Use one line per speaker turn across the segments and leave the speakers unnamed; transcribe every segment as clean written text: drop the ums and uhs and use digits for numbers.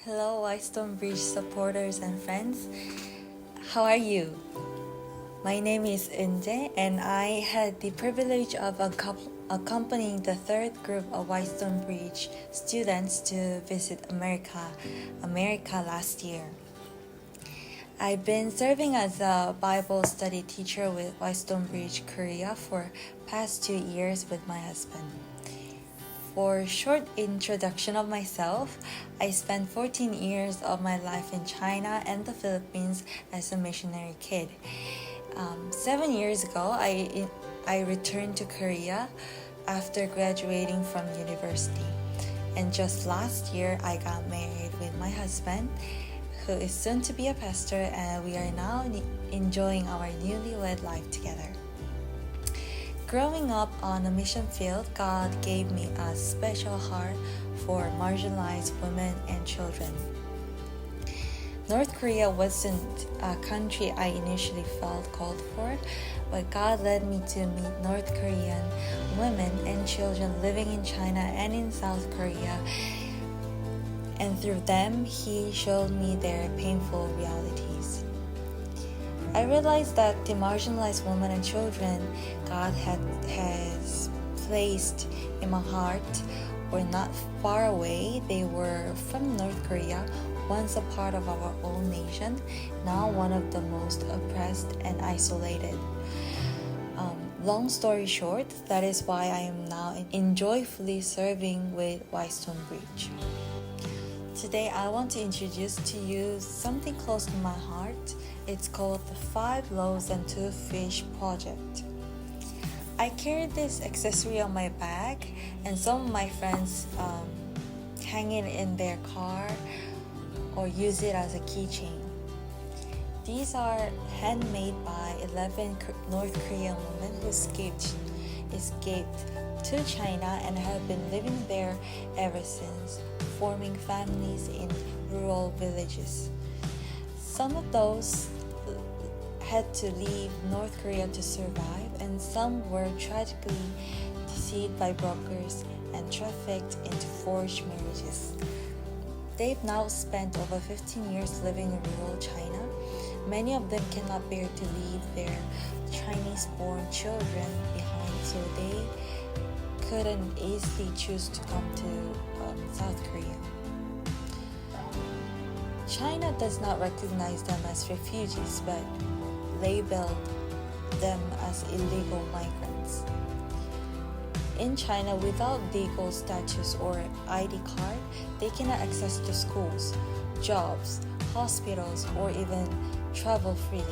Hello, Whitestone Bridge supporters and friends. How are you? My name is Eunjae, and I had the privilege of accompanying the third group of Whitestone Bridge students to visit America last year. I've been serving as a Bible study teacher with Whitestone Bridge Korea for past 2 years with my husband. For a short introduction of myself, I spent 14 years of my life in China and the Philippines as a missionary kid. 7 years ago, I returned to Korea after graduating from university. And just last year, I got married with my husband, who is soon to be a pastor, and we are now enjoying our newlywed life together. Growing up on a mission field, God gave me a special heart for marginalized women and children. North Korea wasn't a country I initially felt called for, but God led me to meet North Korean women and children living in China and in South Korea, and through them, He showed me their painful realities. I realized that the marginalized women and children God has placed in my heart were not far away. They were from North Korea, once a part of our own nation, now one of the most oppressed and isolated. Long story short, that is why I am now joyfully serving with Whitestone Bridge. Today, I want to introduce to you something close to my heart. It's called the 5 Loaves and 2 Fish project. I carry this accessory on my bag, and some of my friends hang it in their car or use it as a keychain. These are handmade by 11 North Korean women who escaped to China and have been living there ever since, forming families in rural villages. Some of those had to leave North Korea to survive, and some were tragically deceived by brokers and trafficked into forged marriages. They've now spent over 15 years living in rural China. Many of them cannot bear to leave their Chinese-born children behind, so they couldn't easily choose to come to South Korea. China does not recognize them as refugees, but labeled them as illegal migrants. In China, without legal status or ID card, they cannot access to schools, jobs, hospitals, or even travel freely.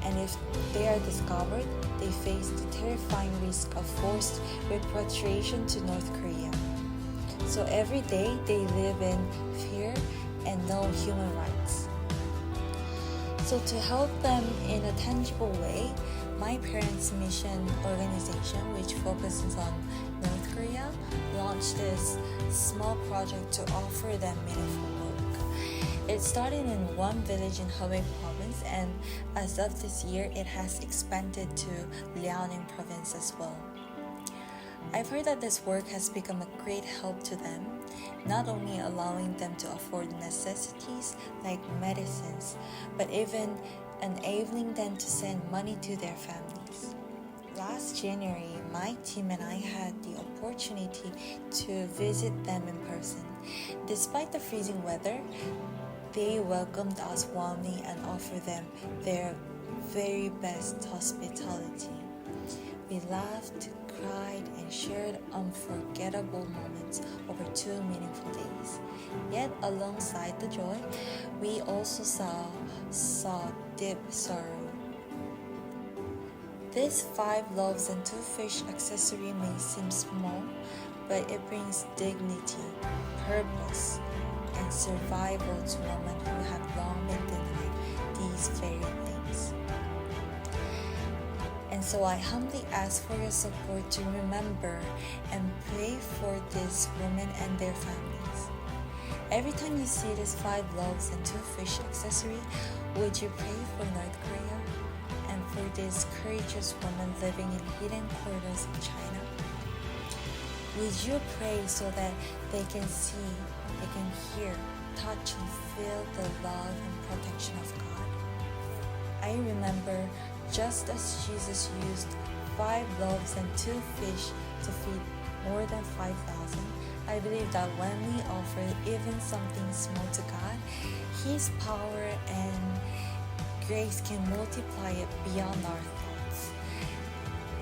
And if they are discovered, they face the terrifying risk of forced repatriation to North Korea. So every day they live in fear and no human rights. So to help them in a tangible way, my parents' mission organization, which focuses on North Korea, launched this small project to offer them meaningful work. It started in one village in Hebei province, and as of this year, it has expanded to Liaoning province as well. I've heard that this work has become a great help to them, not only allowing them to afford necessities like medicines, but even enabling them to send money to their families. Last January, my team and I had the opportunity to visit them in person. Despite the freezing weather, they welcomed us warmly and offered them their very best hospitality. We laughed, cried, and shared unforgettable moments over 2 meaningful days. Yet, alongside the joy, we also saw deep sorrow. This 5 loaves and 2 fish accessory may seem small, but it brings dignity, purpose, and survival to women who have long been denied these very things. And so I humbly ask for your support to remember and pray for these women and their families. Every time you see this 5 loaves and 2 fish accessory, would you pray for North Korea and for these courageous women living in hidden corners of China? Would you pray so that they can see, they can hear, touch and feel the love and protection of God. I remember just as Jesus used 5 loaves and 2 fish to feed more than 5,000, I believe that when we offer even something small to God, His power and grace can multiply it beyond our thoughts.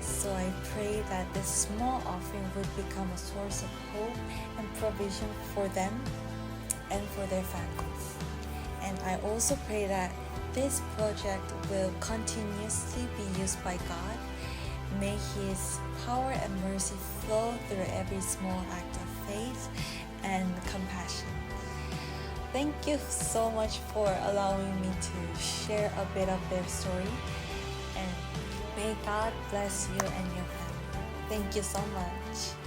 So I pray that this small offering would become a source of hope and provision for them and for their families. And I also pray that this project will continuously be used by God. May His power and mercy flow through every small act of faith and compassion. Thank you so much for allowing me to share a bit of their story. And may God bless you and your family. Thank you so much.